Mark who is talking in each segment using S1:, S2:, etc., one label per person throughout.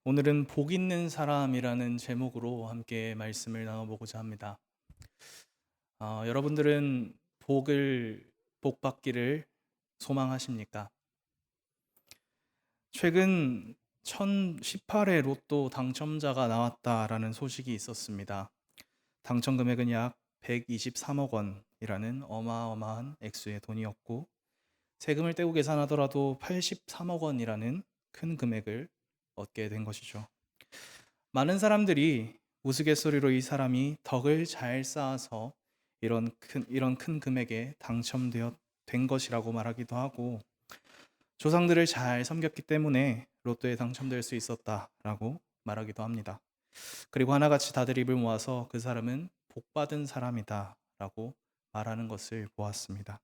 S1: 오늘은 복 있는 사람이라는 제목으로 함께 말씀을 나눠보고자 합니다. 여러분들은 복 받기를 소망하십니까? 최근 1018회 로또 당첨자가 나왔다라는 소식이 있었습니다. 당첨 금액은 약 123억 원이라는 어마어마한 액수의 돈이었고, 세금을 떼고 계산하더라도 83억 원이라는 큰 금액을 얻게 된 것이죠. 많은 사람들이 우스갯소리로 이 사람이 덕을 잘 쌓아서 이런 큰 금액에 당첨되어 된 것이라고 말하기도 하고, 조상들을 잘 섬겼기 때문에 로또에 당첨될 수 있었다라고 말하기도 합니다. 그리고 하나같이 다들 입을 모아서 그 사람은 복 받은 사람이다라고 말하는 것을 보았습니다.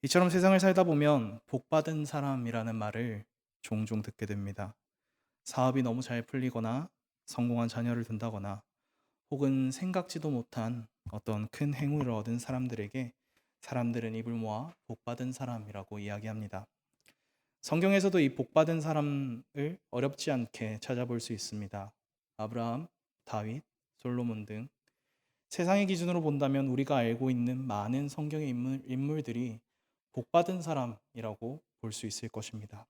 S1: 이처럼 세상을 살다 보면 복 받은 사람이라는 말을 종종 듣게 됩니다. 사업이 너무 잘 풀리거나 성공한 자녀를 둔다거나 혹은 생각지도 못한 어떤 큰 행운을 얻은 사람들에게 사람들은 입을 모아 복받은 사람이라고 이야기합니다. 성경에서도 이 복받은 사람을 어렵지 않게 찾아볼 수 있습니다. 아브라함, 다윗, 솔로몬 등 세상의 기준으로 본다면 우리가 알고 있는 많은 성경의 인물들이 복받은 사람이라고 볼 수 있을 것입니다.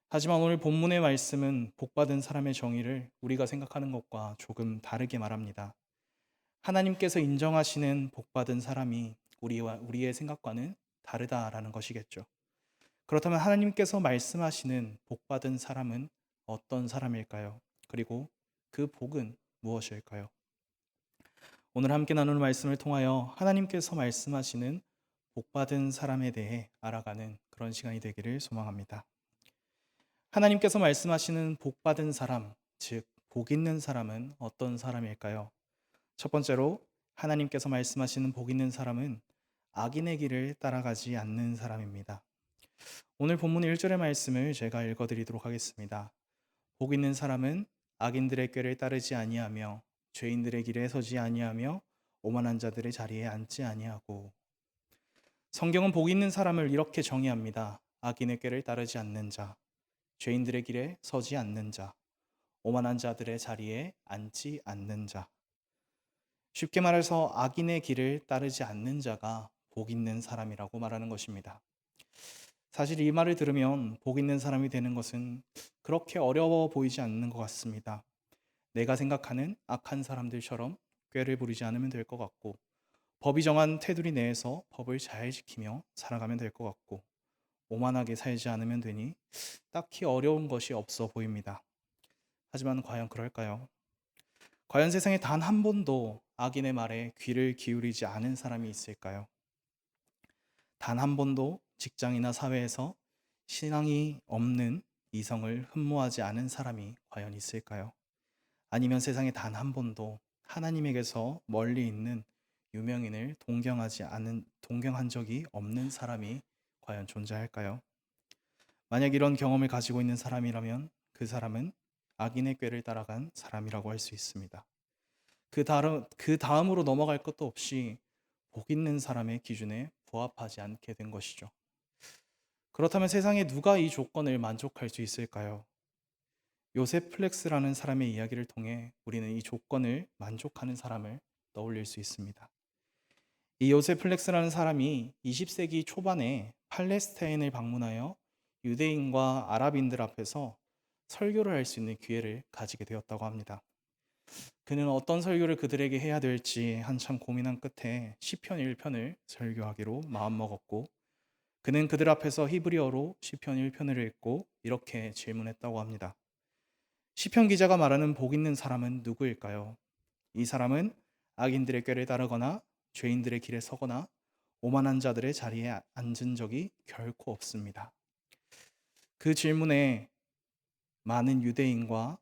S1: 하지만 오늘 본문의 말씀은 복받은 사람의 정의를 우리가 생각하는 것과 조금 다르게 말합니다. 하나님께서 인정하시는 복받은 사람이 우리의 생각과는 다르다라는 것이겠죠. 그렇다면 하나님께서 말씀하시는 복받은 사람은 어떤 사람일까요? 그리고 그 복은 무엇일까요? 오늘 함께 나누는 말씀을 통하여 하나님께서 말씀하시는 복받은 사람에 대해 알아가는 그런 시간이 되기를 소망합니다. 하나님께서 말씀하시는 복받은 사람, 즉, 복 있는 사람은 어떤 사람일까요? 첫 번째로, 하나님께서 말씀하시는 복 있는 사람은 악인의 길을 따라가지 않는 사람입니다. 오늘 본문 1절의 말씀을 제가 읽어드리도록 하겠습니다. 복 있는 사람은 악인들의 꾀를 따르지 아니하며 죄인들의 길에 서지 아니하며 오만한 자들의 자리에 앉지 아니하고. 성경은 복 있는 사람을 이렇게 정의합니다. 악인의 꾀를 따르지 않는 자, 죄인들의 길에 서지 않는 자, 오만한 자들의 자리에 앉지 않는 자. 쉽게 말해서 악인의 길을 따르지 않는 자가 복 있는 사람이라고 말하는 것입니다. 사실 이 말을 들으면 복 있는 사람이 되는 것은 그렇게 어려워 보이지 않는 것 같습니다. 내가 생각하는 악한 사람들처럼 꾀를 부리지 않으면 될 것 같고, 법이 정한 테두리 내에서 법을 잘 지키며 살아가면 될 것 같고, 오만하게 살지 않으면 되니 딱히 어려운 것이 없어 보입니다. 하지만 과연 그럴까요? 과연 세상에 단 한 번도 악인의 말에 귀를 기울이지 않은 사람이 있을까요? 단 한 번도 직장이나 사회에서 신앙이 없는 이성을 흠모하지 않은 사람이 과연 있을까요? 아니면 세상에 단 한 번도 하나님에게서 멀리 있는 유명인을 동경한 적이 없는 사람이 과연 존재할까요? 만약 이런 경험을 가지고 있는 사람이라면 그 사람은 악인의 꾀를 따라간 사람이라고 할 수 있습니다. 그 다음으로 넘어갈 것도 없이 복 있는 사람의 기준에 부합하지 않게 된 것이죠. 그렇다면 세상에 누가 이 조건을 만족할 수 있을까요? 요셉 플렉스라는 사람의 이야기를 통해 우리는 이 조건을 만족하는 사람을 떠올릴 수 있습니다. 이 요셉 플렉스라는 사람이 20세기 초반에 팔레스타인을 방문하여 유대인과 아랍인들 앞에서 설교를 할 수 있는 기회를 가지게 되었다고 합니다. 그는 어떤 설교를 그들에게 해야 될지 한참 고민한 끝에 시편 1편을 설교하기로 마음먹었고, 그는 그들 앞에서 히브리어로 시편 1편을 읽고 이렇게 질문했다고 합니다. 시편 기자가 말하는 복 있는 사람은 누구일까요? 이 사람은 악인들의 꾀를 따르거나 죄인들의 길에 서거나 오만한 자들의 자리에 앉은 적이 결코 없습니다. 그 질문에 많은 유대인과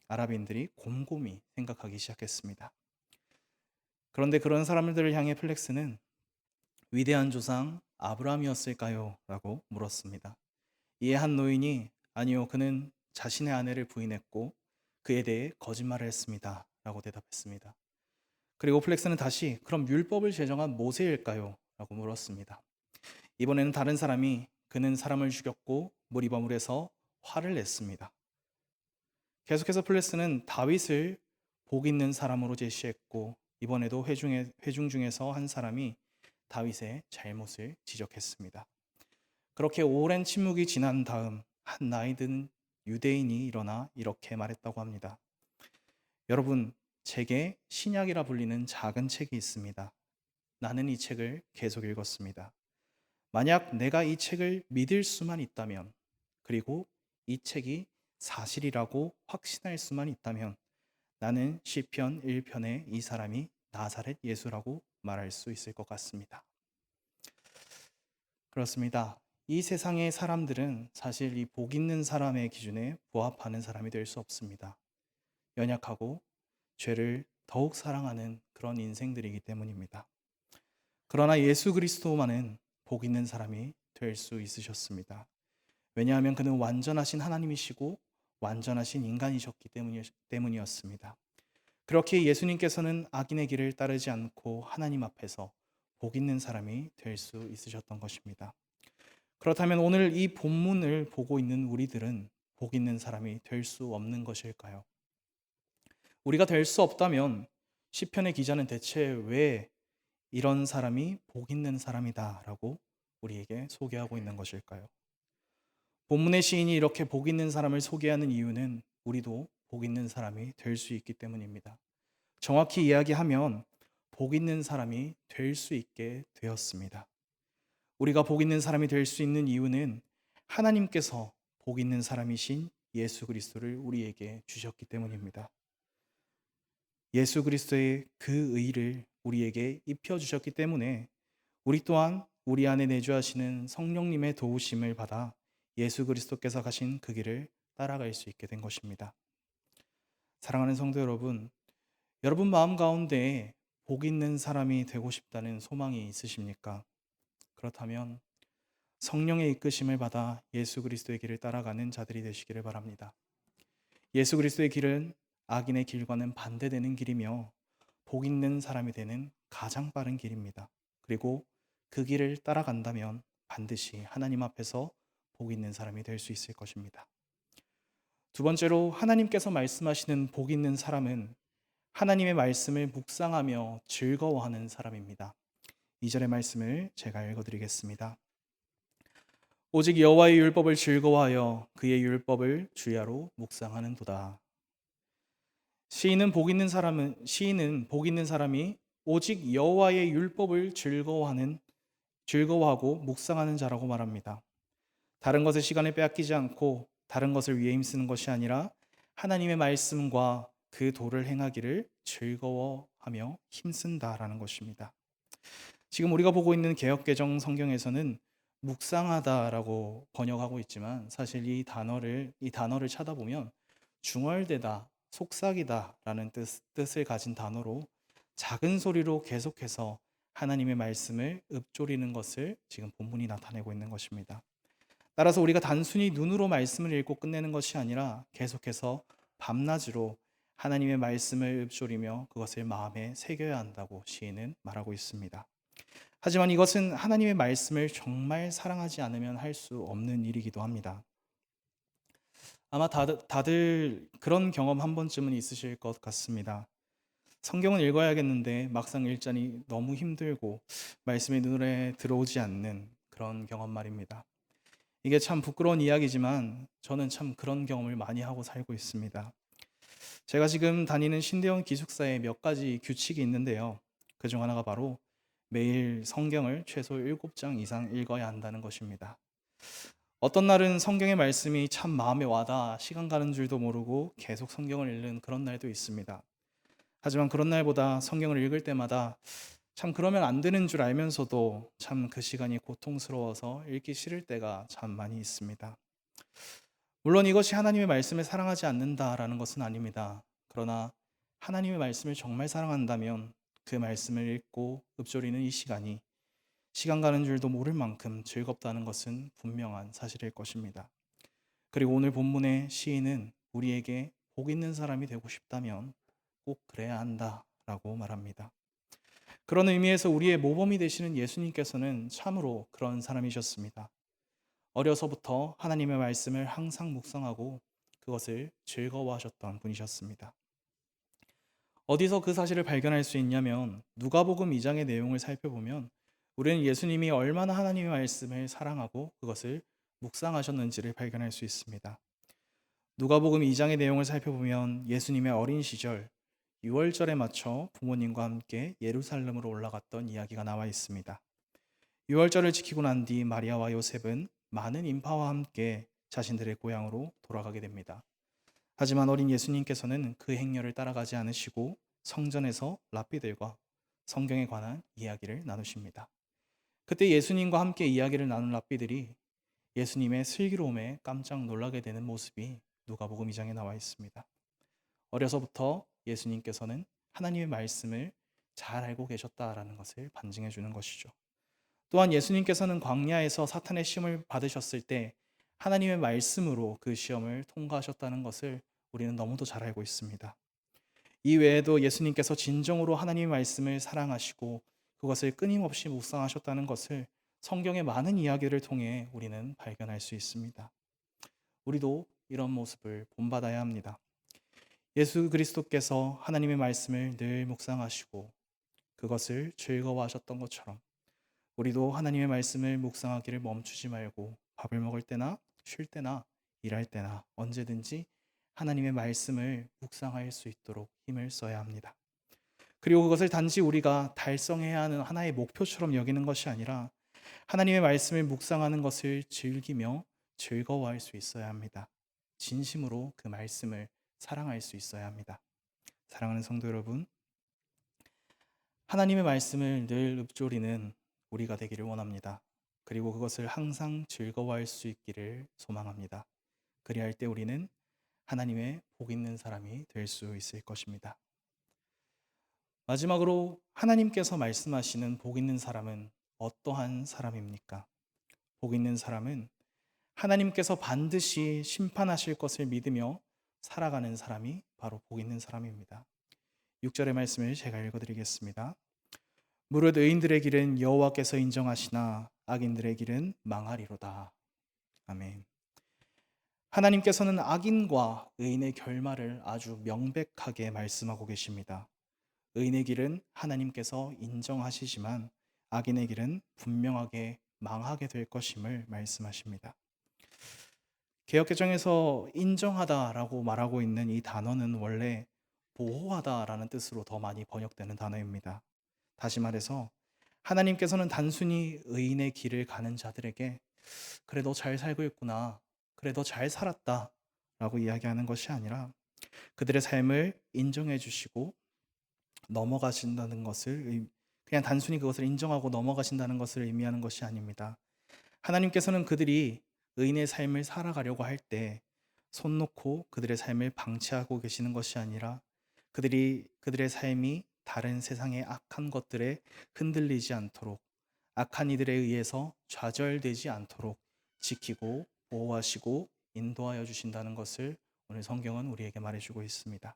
S1: 아랍인들이 곰곰이 생각하기 시작했습니다. 그런데 그런 사람들을 향해 플렉스는 위대한 조상 아브라함이었을까요? 라고 물었습니다. 이에 한 노인이 아니요, 그는 자신의 아내를 부인했고 그에 대해 거짓말을 했습니다. 라고 대답했습니다. 그리고 플렉스는 다시 그럼 율법을 제정한 모세일까요? 라고 물었습니다. 이번에는 다른 사람이 그는 사람을 죽였고 무리범을해서 화를 냈습니다. 계속해서 플레스는 다윗을 복 있는 사람으로 제시했고, 이번에도 회중 중에서 한 사람이 다윗의 잘못을 지적했습니다. 그렇게 오랜 침묵이 지난 다음 한 나이 든 유대인이 일어나 이렇게 말했다고 합니다. 여러분, 제게 신약이라 불리는 작은 책이 있습니다. 나는 이 책을 계속 읽었습니다. 만약 내가 이 책을 믿을 수만 있다면, 그리고 이 책이 사실이라고 확신할 수만 있다면, 나는 시편 1편에 이 사람이 나사렛 예수라고 말할 수 있을 것 같습니다. 그렇습니다. 이 세상의 사람들은 사실 이 복 있는 사람의 기준에 부합하는 사람이 될 수 없습니다. 연약하고 죄를 더욱 사랑하는 그런 인생들이기 때문입니다. 그러나 예수 그리스도만은 복 있는 사람이 될 수 있으셨습니다. 왜냐하면 그는 완전하신 하나님이시고 완전하신 인간이셨기 때문이었습니다. 그렇게 예수님께서는 악인의 길을 따르지 않고 하나님 앞에서 복 있는 사람이 될 수 있으셨던 것입니다. 그렇다면 오늘 이 본문을 보고 있는 우리들은 복 있는 사람이 될 수 없는 것일까요? 우리가 될 수 없다면 시편의 기자는 대체 왜 이런 사람이 복 있는 사람이다라고 우리에게 소개하고 있는 것일까요? 본문의 시인이 이렇게 복 있는 사람을 소개하는 이유는 우리도 복 있는 사람이 될 수 있기 때문입니다. 정확히 이야기하면 복 있는 사람이 될 수 있게 되었습니다. 우리가 복 있는 사람이 될 수 있는 이유는 하나님께서 복 있는 사람이신 예수 그리스도를 우리에게 주셨기 때문입니다. 예수 그리스도의 그 의를 우리에게 입혀주셨기 때문에 우리 또한 우리 안에 내주하시는 성령님의 도우심을 받아 예수 그리스도께서 가신 그 길을 따라갈 수 있게 된 것입니다. 사랑하는 성도 여러분, 여러분 마음 가운데 복 있는 사람이 되고 싶다는 소망이 있으십니까? 그렇다면 성령의 이끄심을 받아 예수 그리스도의 길을 따라가는 자들이 되시기를 바랍니다. 예수 그리스도의 길은 악인의 길과는 반대되는 길이며 복 있는 사람이 되는 가장 빠른 길입니다. 그리고 그 길을 따라간다면 반드시 하나님 앞에서 복 있는 사람이 될 수 있을 것입니다. 두 번째로 하나님께서 말씀하시는 복 있는 사람은 하나님의 말씀을 묵상하며 즐거워하는 사람입니다. 2절의 말씀을 제가 읽어드리겠습니다. 오직 여호와의 율법을 즐거워하여 그의 율법을 주야로 묵상하는도다. 시인은 복 있는 사람이 오직 여호와의 율법을 즐거워하고 묵상하는 자라고 말합니다. 다른 것에 시간을 빼앗기지 않고 다른 것을 위해 힘쓰는 것이 아니라 하나님의 말씀과 그 도를 행하기를 즐거워하며 힘쓴다라는 것입니다. 지금 우리가 보고 있는 개역개정 성경에서는 묵상하다라고 번역하고 있지만 사실 이 단어를 찾아보면 중얼대다, 속삭이다라는 뜻을 가진 단어로 작은 소리로 계속해서 하나님의 말씀을 읊조리는 것을 지금 본문이 나타내고 있는 것입니다. 따라서 우리가 단순히 눈으로 말씀을 읽고 끝내는 것이 아니라 계속해서 밤낮으로 하나님의 말씀을 읊조리며 그것을 마음에 새겨야 한다고 시인은 말하고 있습니다. 하지만 이것은 하나님의 말씀을 정말 사랑하지 않으면 할 수 없는 일이기도 합니다. 아마 다들 그런 경험 한 번쯤은 있으실 것 같습니다. 성경은 읽어야겠는데 막상 읽자니 너무 힘들고 말씀이 눈에 들어오지 않는 그런 경험 말입니다. 이게 참 부끄러운 이야기지만 저는 참 그런 경험을 많이 하고 살고 있습니다. 제가 지금 다니는 신대원 기숙사에 몇 가지 규칙이 있는데요. 그중 하나가 바로 매일 성경을 최소 7장 이상 읽어야 한다는 것입니다. 어떤 날은 성경의 말씀이 참 마음에 와닿아 시간 가는 줄도 모르고 계속 성경을 읽는 그런 날도 있습니다. 하지만 그런 날보다 성경을 읽을 때마다 참 그러면 안 되는 줄 알면서도 참 그 시간이 고통스러워서 읽기 싫을 때가 참 많이 있습니다. 물론 이것이 하나님의 말씀을 사랑하지 않는다라는 것은 아닙니다. 그러나 하나님의 말씀을 정말 사랑한다면 그 말씀을 읽고 읊조리는 이 시간이 시간 가는 줄도 모를 만큼 즐겁다는 것은 분명한 사실일 것입니다. 그리고 오늘 본문의 시인은 우리에게 복 있는 사람이 되고 싶다면 꼭 그래야 한다라고 말합니다. 그런 의미에서 우리의 모범이 되시는 예수님께서는 참으로 그런 사람이셨습니다. 어려서부터 하나님의 말씀을 항상 묵상하고 그것을 즐거워하셨던 분이셨습니다. 어디서 그 사실을 발견할 수 있냐면 누가복음 2장의 내용을 살펴보면 우리는 예수님이 얼마나 하나님의 말씀을 사랑하고 그것을 묵상하셨는지를 발견할 수 있습니다. 누가복음 2장의 내용을 살펴보면 예수님의 어린 시절 유월절에 맞춰 부모님과 함께 예루살렘으로 올라갔던 이야기가 나와 있습니다. 유월절을 지키고 난 뒤 마리아와 요셉은 많은 인파와 함께 자신들의 고향으로 돌아가게 됩니다. 하지만 어린 예수님께서는 그 행렬을 따라가지 않으시고 성전에서 랍비들과 성경에 관한 이야기를 나누십니다. 그때 예수님과 함께 이야기를 나눈 랍비들이 예수님의 슬기로움에 깜짝 놀라게 되는 모습이 누가복음 2장에 나와 있습니다. 어려서부터 예수님께서는 하나님의 말씀을 잘 알고 계셨다라는 것을 반증해 주는 것이죠. 또한 예수님께서는 광야에서 사탄의 시험을 받으셨을 때 하나님의 말씀으로 그 시험을 통과하셨다는 것을 우리는 너무도 잘 알고 있습니다. 이 외에도 예수님께서 진정으로 하나님의 말씀을 사랑하시고 그것을 끊임없이 묵상하셨다는 것을 성경의 많은 이야기를 통해 우리는 발견할 수 있습니다. 우리도 이런 모습을 본받아야 합니다. 예수 그리스도께서 하나님의 말씀을 늘 묵상하시고 그것을 즐거워하셨던 것처럼 우리도 하나님의 말씀을 묵상하기를 멈추지 말고 밥을 먹을 때나 쉴 때나 일할 때나 언제든지 하나님의 말씀을 묵상할 수 있도록 힘을 써야 합니다. 그리고 그것을 단지 우리가 달성해야 하는 하나의 목표처럼 여기는 것이 아니라 하나님의 말씀을 묵상하는 것을 즐기며 즐거워할 수 있어야 합니다. 진심으로 그 말씀을 사랑할 수 있어야 합니다. 사랑하는 성도 여러분, 하나님의 말씀을 늘 읊조리는 우리가 되기를 원합니다. 그리고 그것을 항상 즐거워할 수 있기를 소망합니다. 그리할 때 우리는 하나님의 복 있는 사람이 될 수 있을 것입니다. 마지막으로 하나님께서 말씀하시는 복 있는 사람은 어떠한 사람입니까? 복 있는 사람은 하나님께서 반드시 심판하실 것을 믿으며 살아가는 사람이 바로 복 있는 사람입니다. 6절의 말씀을 제가 읽어드리겠습니다. 무릇 의인들의 길은 여호와께서 인정하시나 악인들의 길은 망하리로다. 아멘. 하나님께서는 악인과 의인의 결말을 아주 명백하게 말씀하고 계십니다. 의인의 길은 하나님께서 인정하시지만 악인의 길은 분명하게 망하게 될 것임을 말씀하십니다. 개역개정에서 인정하다라고 말하고 있는 이 단어는 원래 보호하다라는 뜻으로 더 많이 번역되는 단어입니다. 다시 말해서 하나님께서는 단순히 의인의 길을 가는 자들에게 그래 너 잘 살고 있구나, 그래 너 잘 살았다 라고 이야기하는 것이 아니라 그들의 삶을 인정해 주시고 넘어가신다는 것을 그냥 단순히 그것을 인정하고 넘어가신다는 것을 의미하는 것이 아닙니다. 하나님께서는 그들이 의인의 삶을 살아가려고 할 때 손 놓고 그들의 삶을 방치하고 계시는 것이 아니라 그들의 삶이 다른 세상의 악한 것들에 흔들리지 않도록 악한 이들에 의해서 좌절되지 않도록 지키고 보호하시고 인도하여 주신다는 것을 오늘 성경은 우리에게 말해주고 있습니다.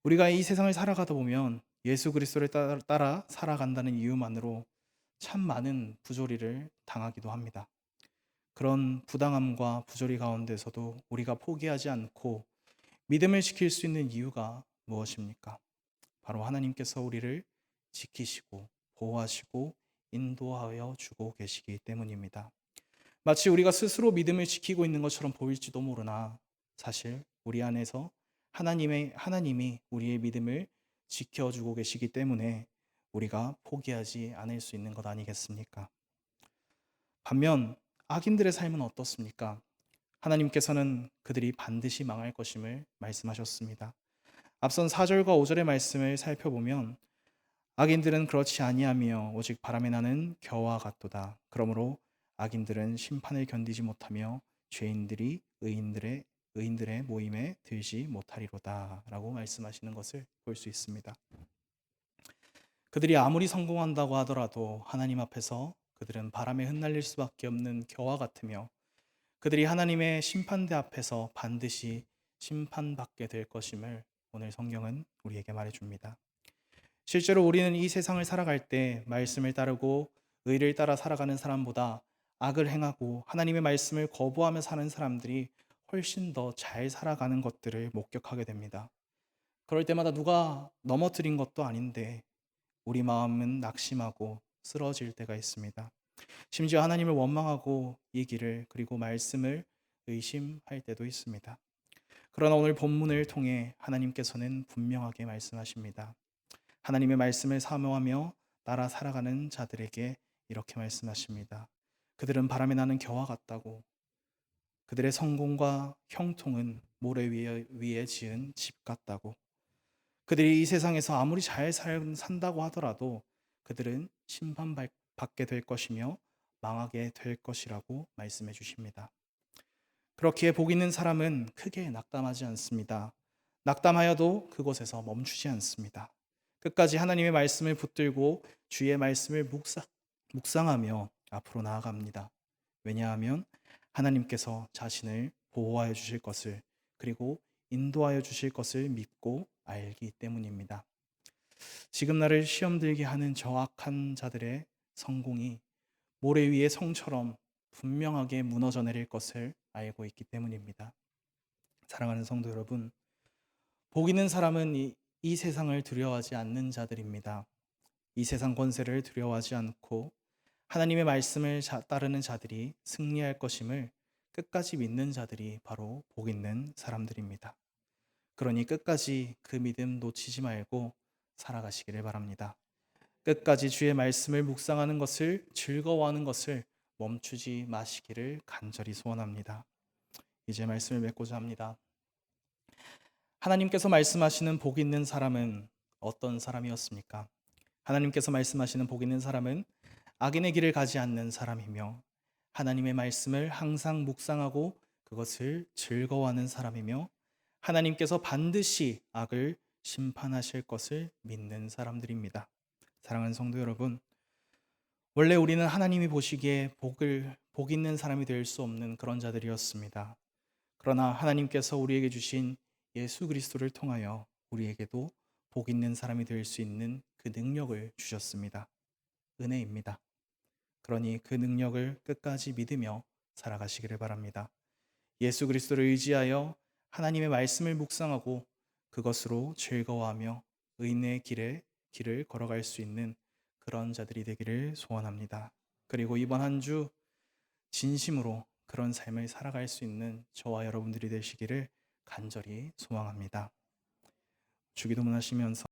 S1: 우리가 이 세상을 살아가다 보면 예수 그리스도를 따라 살아간다는 이유만으로 참 많은 부조리를 당하기도 합니다. 그런 부당함과 부조리 가운데서도 우리가 포기하지 않고 믿음을 지킬 수 있는 이유가 무엇입니까? 바로 하나님께서 우리를 지키시고 보호하시고 인도하여 주고 계시기 때문입니다. 마치 우리가 스스로 믿음을 지키고 있는 것처럼 보일지도 모르나 사실 우리 안에서 하나님이 우리의 믿음을 지켜주고 계시기 때문에 우리가 포기하지 않을 수 있는 것 아니겠습니까? 반면 악인들의 삶은 어떻습니까? 하나님께서는 그들이 반드시 망할 것임을 말씀하셨습니다. 앞선 4절과 5절의 말씀을 살펴보면 악인들은 그렇지 아니하며 오직 바람에 나는 겨와 같도다. 그러므로 악인들은 심판을 견디지 못하며 죄인들이 의인들의 모임에 들지 못하리로다 라고 말씀하시는 것을 볼 수 있습니다. 그들이 아무리 성공한다고 하더라도 하나님 앞에서 그들은 바람에 흩날릴 수밖에 없는 겨와 같으며 그들이 하나님의 심판대 앞에서 반드시 심판받게 될 것임을 오늘 성경은 우리에게 말해줍니다. 실제로 우리는 이 세상을 살아갈 때 말씀을 따르고 의를 따라 살아가는 사람보다 악을 행하고 하나님의 말씀을 거부하며 사는 사람들이 훨씬 더 잘 살아가는 것들을 목격하게 됩니다. 그럴 때마다 누가 넘어뜨린 것도 아닌데 우리 마음은 낙심하고 쓰러질 때가 있습니다. 심지어 하나님을 원망하고 이 길을 그리고 말씀을 의심할 때도 있습니다. 그러나 오늘 본문을 통해 하나님께서는 분명하게 말씀하십니다. 하나님의 말씀을 사모하며 따라 살아가는 자들에게 이렇게 말씀하십니다. 그들은 바람에 나는 겨와 같다고. 그들의 성공과 형통은 모래 위에 지은 집 같다고. 그들이 이 세상에서 아무리 잘 산다고 하더라도 그들은 심판받게 될 것이며 망하게 될 것이라고 말씀해 주십니다. 그렇기에 복 있는 사람은 크게 낙담하지 않습니다. 낙담하여도 그곳에서 멈추지 않습니다. 끝까지 하나님의 말씀을 붙들고 주의 말씀을 묵상하며 앞으로 나아갑니다. 왜냐하면 하나님께서 자신을 보호하여 주실 것을 그리고 인도하여 주실 것을 믿고 알기 때문입니다. 지금 나를 시험 들게 하는 저 악한 자들의 성공이 모래 위의 성처럼 분명하게 무너져 내릴 것을 알고 있기 때문입니다. 사랑하는 성도 여러분, 복 있는 사람은 이 세상을 두려워하지 않는 자들입니다. 이 세상 권세를 두려워하지 않고 하나님의 말씀을 따르는 자들이 승리할 것임을 끝까지 믿는 자들이 바로 복 있는 사람들입니다. 그러니 끝까지 그 믿음 놓치지 말고 살아가시기를 바랍니다. 끝까지 주의 말씀을 묵상하는 것을 즐거워하는 것을 멈추지 마시기를 간절히 소원합니다. 이제 말씀을 맺고자 합니다. 하나님께서 말씀하시는 복 있는 사람은 어떤 사람이었습니까? 하나님께서 말씀하시는 복 있는 사람은 악인의 길을 가지 않는 사람이며 하나님의 말씀을 항상 묵상하고 그것을 즐거워하는 사람이며 하나님께서 반드시 악을 심판하실 것을 믿는 사람들입니다. 사랑하는 성도 여러분, 원래 우리는 하나님이 보시기에 복 있는 사람이 될 수 없는 그런 자들이었습니다. 그러나 하나님께서 우리에게 주신 예수 그리스도를 통하여 우리에게도 복 있는 사람이 될 수 있는 그 능력을 주셨습니다. 은혜입니다. 그러니 그 능력을 끝까지 믿으며 살아가시기를 바랍니다. 예수 그리스도를 의지하여 하나님의 말씀을 묵상하고 그것으로 즐거워하며 의인의 길을 걸어갈 수 있는 그런 자들이 되기를 소원합니다. 그리고 이번 한 주 진심으로 그런 삶을 살아갈 수 있는 저와 여러분들이 되시기를 간절히 소망합니다. 주기도문 하시면서